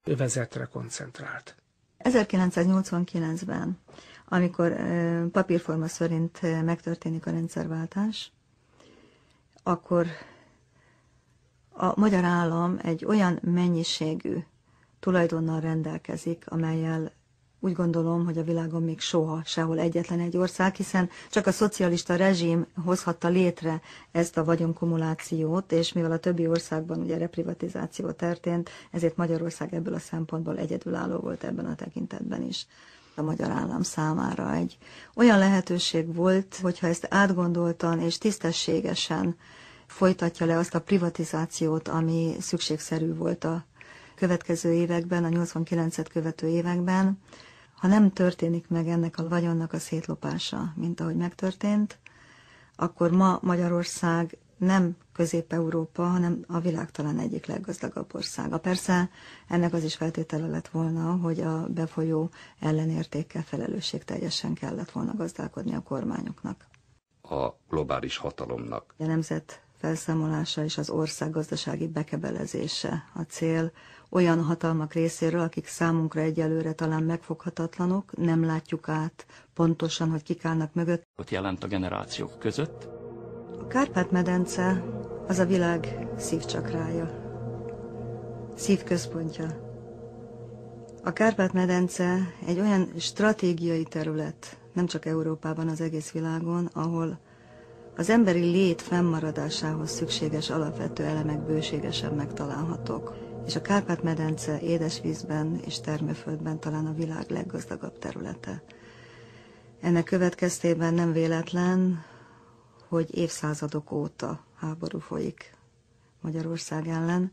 övezetre koncentrált. 1989-ben, amikor papírforma szerint megtörténik a rendszerváltás, akkor a magyar állam egy olyan mennyiségű tulajdonnal rendelkezik, amellyel úgy gondolom, hogy a világon még soha sehol egyetlen egy ország, hiszen csak a szocialista rezsim hozhatta létre ezt a vagyonkumulációt, és mivel a többi országban ugye reprivatizáció történt, ezért Magyarország ebből a szempontból egyedülálló volt ebben a tekintetben is. A magyar állam számára egy olyan lehetőség volt, hogyha ezt átgondoltan és tisztességesen folytatja le azt a privatizációt, ami szükségszerű volt a következő években, a 89-et követő években. Ha nem történik meg ennek a vagyonnak a szétlopása, mint ahogy megtörtént, akkor ma Magyarország nem Közép-Európa, hanem a világ talán egyik leggazdagabb országa. Persze ennek az is feltétele lett volna, hogy a befolyó ellenértékkel felelősségteljesen kellett volna gazdálkodni a kormányoknak. A globális hatalomnak. A nemzet felszámolása és az ország gazdasági bekebelezése a cél olyan hatalmak részéről, akik számunkra egyelőre talán megfoghatatlanok, nem látjuk át pontosan, hogy kik állnak mögött. Ott jelent a generációk között. A Kárpát-medence az a világ szívcsakrája, szívközpontja. A Kárpát-medence egy olyan stratégiai terület, nem csak Európában, az egész világon, ahol az emberi lét fennmaradásához szükséges alapvető elemek bőségesen megtalálhatók. És a Kárpát-medence édesvízben és termőföldben talán a világ leggazdagabb területe. Ennek következtében nem véletlen, hogy évszázadok óta háború folyik Magyarország ellen.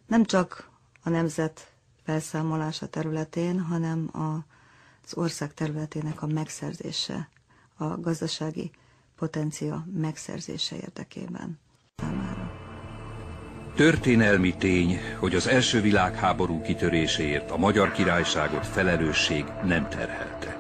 Nem csak a nemzet felszámolása területén, hanem az ország területének a megszerzése, a gazdasági potencia megszerzése érdekében számára. Történelmi tény, hogy az első világháború kitöréséért a Magyar Királyságot felelősség nem terhelte.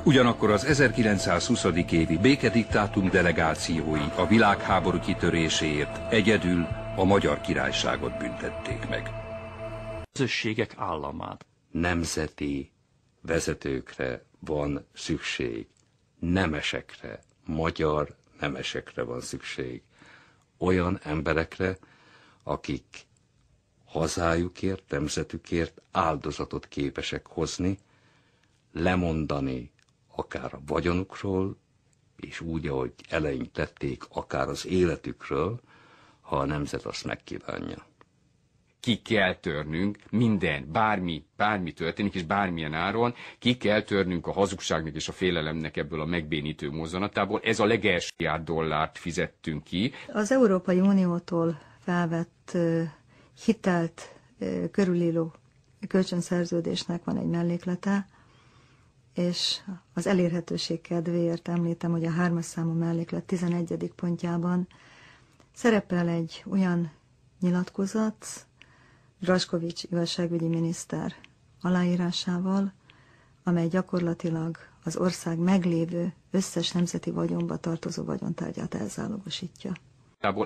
Ugyanakkor az 1920. évi békediktátum delegációi a világháború kitöréséért egyedül a Magyar Királyságot büntették meg. Közösségek államát. Nemzeti vezetőkre van szükség, nemesekre, magyar nemesekre van szükség. Olyan emberekre, akik hazájukért, nemzetükért áldozatot képesek hozni, lemondani akár a vagyonukról, és úgy, ahogy eleinte tették, akár az életükről, ha a nemzet azt megkívánja. Ki kell törnünk minden, bármi történik, és bármilyen áron, ki kell törnünk a hazugságnak és a félelemnek ebből a megbénítő mozzanatából. Ez a legelső $1 fizettünk ki. Az Európai Uniótól felvett hitelt körülíró kölcsönszerződésnek van egy melléklete, és az elérhetőség kedvéért említem, hogy a 3-as számú melléklet 11. pontjában szerepel egy olyan nyilatkozat, Draskovics igazságügyi miniszter aláírásával, amely gyakorlatilag az ország meglévő összes nemzeti vagyonba tartozó vagyontárgyát elzálogosítja.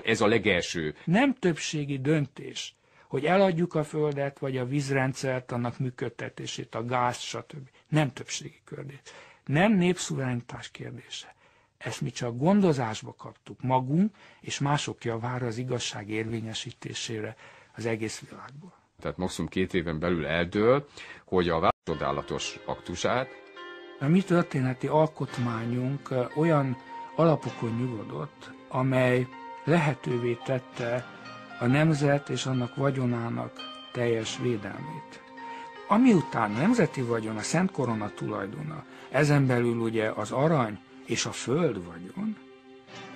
Ez a legelső. Nem többségi döntés, hogy eladjuk a földet, vagy a vízrendszert, annak működtetését, a gáz, stb. Nem többségi kérdés. Nem népszuverenitás kérdése. Ezt mi csak gondozásba kaptuk magunk, és mások javára az igazság érvényesítésére az egész világból. Tehát maximum 2 éven belül eldől, hogy a csodálatos aktusát. A mi történeti alkotmányunk olyan alapokon nyugodott, amely lehetővé tette a nemzet és annak vagyonának teljes védelmét. Ami után a nemzeti vagyon, a Szent Korona tulajdona, ezen belül ugye az arany és a föld vagyon,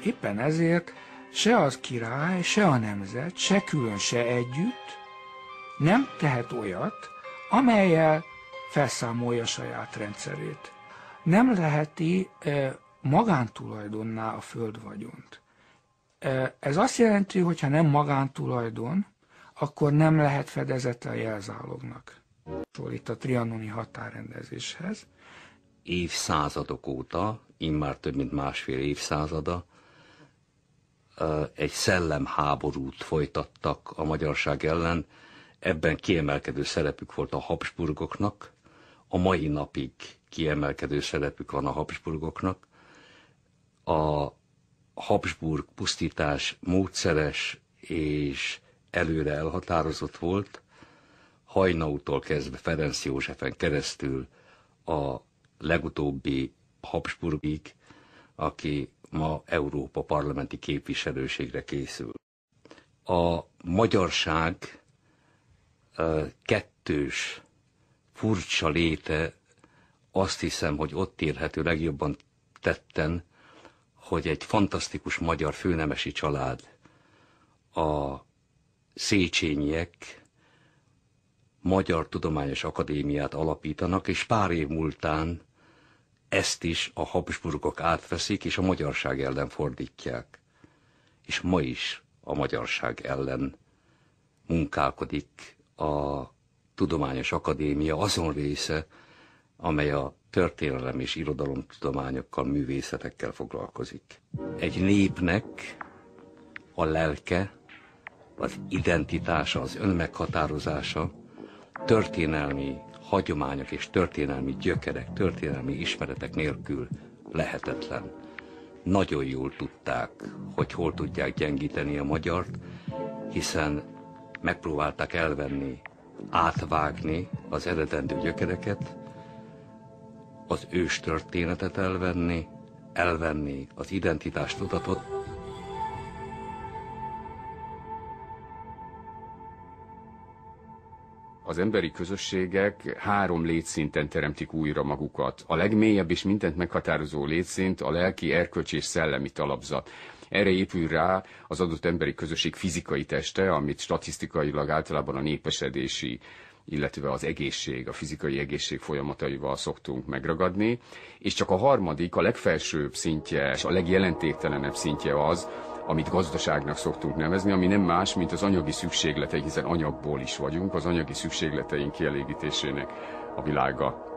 éppen ezért se az király, se a nemzet, se külön, se együtt nem tehet olyat, amellyel felszámolja saját rendszerét. Nem leheti magántulajdonná a földvagyont. Ez azt jelenti, hogy ha nem magántulajdon, akkor nem lehet fedezete a jelzálognak. Itt a trianoni határrendezéshez. Évszázadok óta, immár több mint 1,5 évszázada, egy szellemháborút folytattak a magyarság ellen, Ebben kiemelkedő szerepük volt a Habsburgoknak, a mai napig kiemelkedő szerepük van a Habsburgoknak. A Habsburg pusztítás módszeres és előre elhatározott volt, Hajnautól kezdve Ferenc Józsefen keresztül a legutóbbi Habsburgig, aki ma Európa parlamenti képviselőségre készül. A magyarság kettős, furcsa léte azt hiszem, hogy ott érhető legjobban tetten, hogy egy fantasztikus magyar főnemesi család, a Széchenyiek Magyar Tudományos Akadémiát alapítanak, és pár év múltán ezt is a Habsburgok átveszik, és a magyarság ellen fordítják. És ma is a magyarság ellen munkálkodik a Tudományos Akadémia azon része, amely a történelem és irodalomtudományokkal, művészetekkel foglalkozik. Egy népnek a lelke, az identitása, az önmeghatározása történelmi hagyományok és történelmi gyökerek, történelmi ismeretek nélkül lehetetlen. Nagyon jól tudták, hogy hol tudják gyengíteni a magyart, hiszen megpróbálták elvenni, átvágni az eredendő gyökereket, az őstörténetet elvenni az identitástudatot. Az emberi közösségek 3 létszinten teremtik újra magukat. A legmélyebb és mindent meghatározó létszint a lelki, erkölcsi és szellemi talapzat. Erre épül rá az adott emberi közösség fizikai teste, amit statisztikailag általában a népesedési, illetve az egészség, a fizikai egészség folyamataival szoktunk megragadni, és csak a harmadik, a legfelsőbb szintje, és a legjelentéktelenebb szintje az, amit gazdaságnak szoktunk nevezni, ami nem más, mint az anyagi szükségleteink, hiszen anyagból is vagyunk, az anyagi szükségleteink kielégítésének a világa.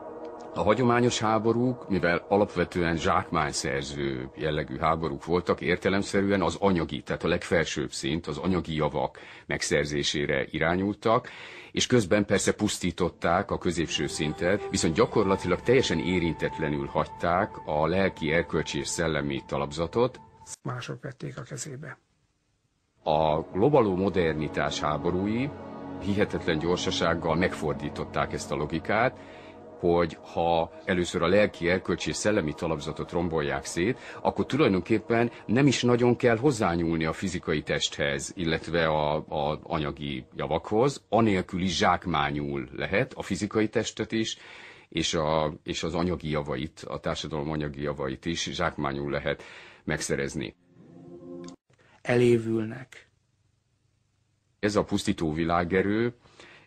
A hagyományos háborúk, mivel alapvetően zsákmányszerző jellegű háborúk voltak, értelemszerűen az anyagi, tehát a legfelsőbb szint, az anyagi javak megszerzésére irányultak, és közben persze pusztították a középső szintet, viszont gyakorlatilag teljesen érintetlenül hagyták a lelki, erkölcsi és szellemi talapzatot. Mások vették a kezébe. A globáló modernitás háborúi hihetetlen gyorsasággal megfordították ezt a logikát, hogy ha először a lelki, erkölcsi és szellemi talapzatot rombolják szét, akkor tulajdonképpen nem is nagyon kell hozzányúlni a fizikai testhez, illetve az anyagi javakhoz, anélkül is zsákmányul lehet a fizikai testet is, és az anyagi javait, a társadalom anyagi javait is zsákmányul lehet megszerezni. Elévülnek. Ez a pusztító világerő,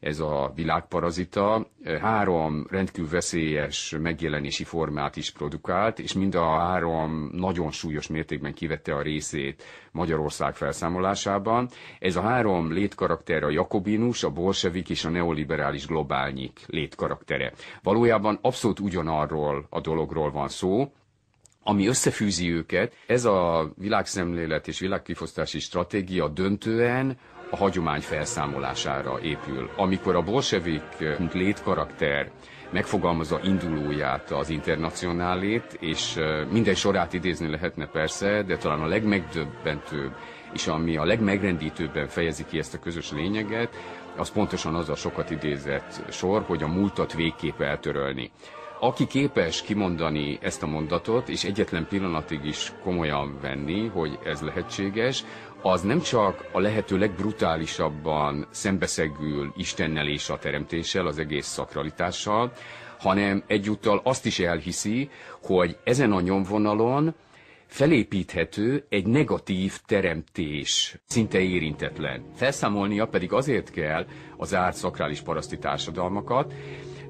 ez a világparazita 3 rendkívül veszélyes megjelenési formát is produkált, és mind a 3 nagyon súlyos mértékben kivette a részét Magyarország felszámolásában. Ez a 3 létkarakter a jakobinus, a bolsevik és a neoliberális globálnyik létkaraktere. Valójában abszolút ugyanarról a dologról van szó, ami összefűzi őket. Ez a világszemlélet és világkifosztási stratégia döntően a hagyomány felszámolására épül. Amikor a bolsevik létkarakter megfogalmazza indulóját, az internacionálét, és minden sorát idézni lehetne persze, de talán a legmegdöbbentőbb, és ami a legmegrendítőbben fejezi ki ezt a közös lényeget, az pontosan az a sokat idézett sor, hogy a múltat végképp eltörölni. Aki képes kimondani ezt a mondatot, és egyetlen pillanatig is komolyan venni, hogy ez lehetséges, az nem csak a lehető legbrutálisabban szembeszegül Istennel és a teremtéssel, az egész szakralitással, hanem egyúttal azt is elhiszi, hogy ezen a nyomvonalon felépíthető egy negatív teremtés, szinte érintetlen. Felszámolnia pedig azért kell az zárt szakrális paraszti társadalmakat,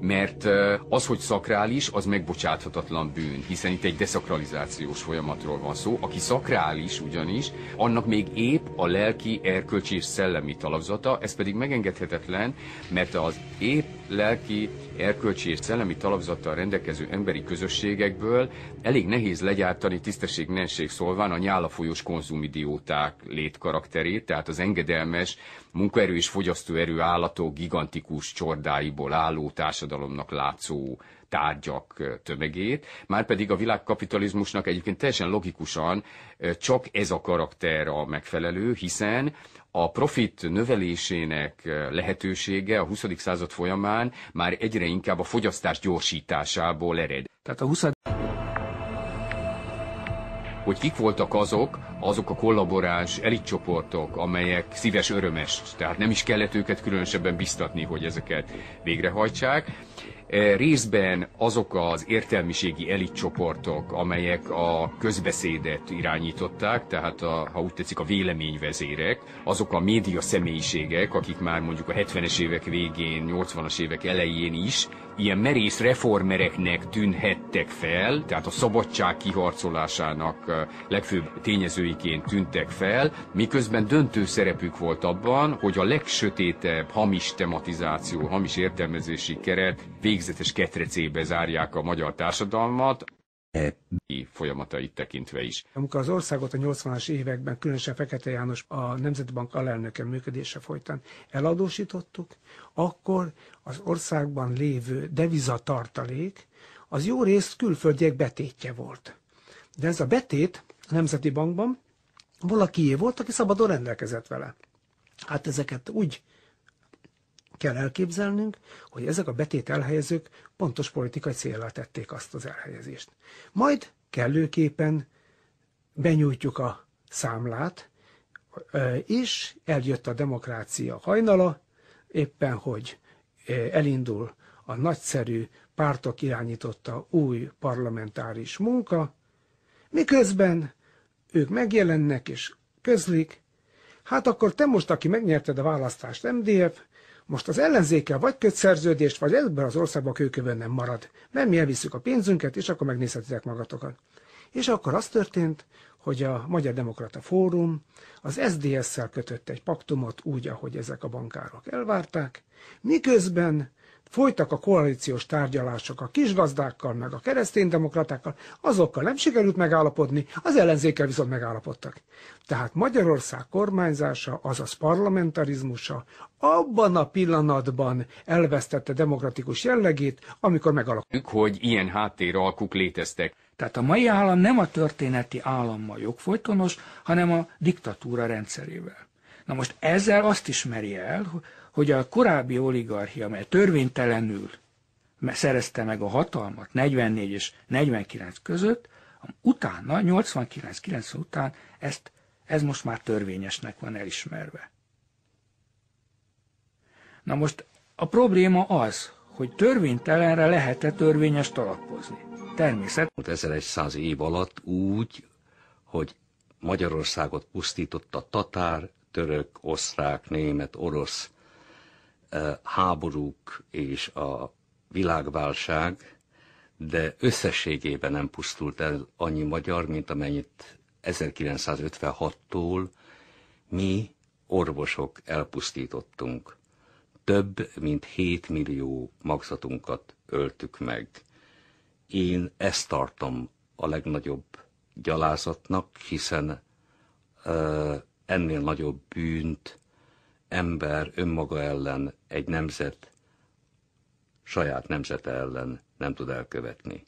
mert az, hogy szakrális, az megbocsáthatatlan bűn, hiszen itt egy deszakralizációs folyamatról van szó. Aki szakrális ugyanis, annak még épp a lelki, erkölcsi és szellemi talapzata, ez pedig megengedhetetlen, mert az épp lelki, erkölcsi és szellemi talapzattal rendelkező emberi közösségekből elég nehéz legyártani tisztesség-nenség szólván a nyálafolyós konzumidióták létkarakterét, tehát az engedelmes, munkaerő és fogyasztóerő állatok gigantikus csordáiból álló társadalomnak látszó tárgyak tömegét, márpedig a világkapitalizmusnak egyébként teljesen logikusan csak ez a karakter a megfelelő, hiszen a profit növelésének lehetősége a 20. század folyamán már egyre inkább a fogyasztás gyorsításából ered. Tehát a 20. Hogy kik voltak azok a kollaboráns elitcsoportok, amelyek szíves örömes, tehát nem is kellett őket különösebben biztatni, hogy ezeket végrehajtsák. Részben azok az értelmiségi elitcsoportok, amelyek a közbeszédet irányították, tehát ha úgy tetszik a véleményvezérek, azok a média személyiségek, akik már mondjuk a 70-es évek végén, 80-as évek elején is ilyen merész reformereknek tűnhettek fel, tehát a szabadság kiharcolásának legfőbb tényezőiként tűntek fel, miközben döntő szerepük volt abban, hogy a legsötétebb hamis tematizáció, hamis értelmezési keret végzetes ketrecébe zárják a magyar társadalmat, folyamatait tekintve is. Amikor az országot a 80-as években, különösen Fekete János a Nemzeti Bank alelnöke működése folytán eladósítottuk, akkor az országban lévő devizatartalék az jó részt külföldiek betétje volt. De ez a betét a Nemzeti Bankban valakié volt, aki szabadon rendelkezett vele. Hát ezeket úgy kell elképzelnünk, hogy ezek a betét elhelyezők pontos politikai céllal tették azt az elhelyezést. Majd kellőképpen benyújtjuk a számlát, és eljött a demokrácia hajnala, éppen hogy elindul a nagyszerű pártok irányította új parlamentáris munka, miközben ők megjelennek és közlik, hát akkor te most, aki megnyerted a választást, MDF, most az ellenzékkel vagy köt szerződést, vagy ebben az országban kőkövön nem marad. Mert mi elviszük a pénzünket, és akkor megnézhetitek magatokat. És akkor az történt, hogy a Magyar Demokrata Fórum az SZDSZ-szel kötött egy paktumot úgy, ahogy ezek a bankárok elvárták, miközben folytak a koalíciós tárgyalások a kisgazdákkal, meg a kereszténydemokratákkal, azokkal nem sikerült megállapodni, az ellenzékkel viszont megállapodtak. Tehát Magyarország kormányzása, azaz parlamentarizmusa abban a pillanatban elvesztette demokratikus jellegét, amikor megalakult. Hogy ilyen háttéralkuk léteztek. Tehát a mai állam nem a történeti állammal jogfolytonos, hanem a diktatúra rendszerével. Na most ezzel azt ismeri el, hogy a korábbi oligarchia, mely törvénytelenül szerezte meg a hatalmat 44 és 49 között, utána, 89-90 után ez most már törvényesnek van elismerve. Na most a probléma az, hogy törvénytelenre lehet-e törvényest alapozni. Természetesen. 1100 év alatt úgy, hogy Magyarországot pusztította tatár, török, osztrák, német, orosz háborúk és a világválság, de összességében nem pusztult el annyi magyar, mint amennyit 1956-tól mi orvosok elpusztítottunk. Több mint 7 millió magzatunkat öltük meg. Én ezt tartom a legnagyobb gyalázatnak, hiszen ennél nagyobb bűnt ember önmaga ellen, egy nemzet saját nemzete ellen nem tud elkövetni.